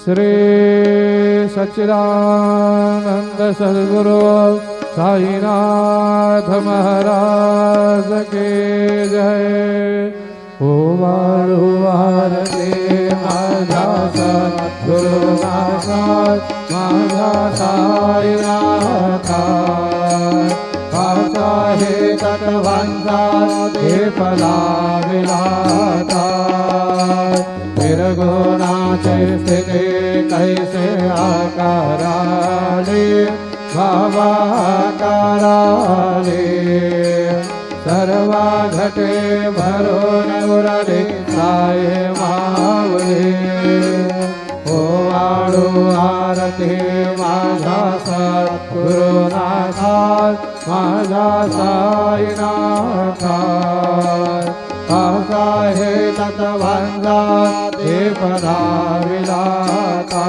श्री सच्चिदानंद सद्गुरु साईनाथ महाराज के जय। ओ वाळू आरती माझा सद्गुरुनाथा माझा साईनाथा आता हे तत्वांचा हे पदा विलाता निर्गुणाचे स्थिती कैसे आकाराले बाबा आकाराले सर्वा घटे भरून उरले साये मावले। ओ वाळू आरती माझा सद्गुरुनाथा माझा साईनाथा आता हे तत्वांचा हे पदा विलाता।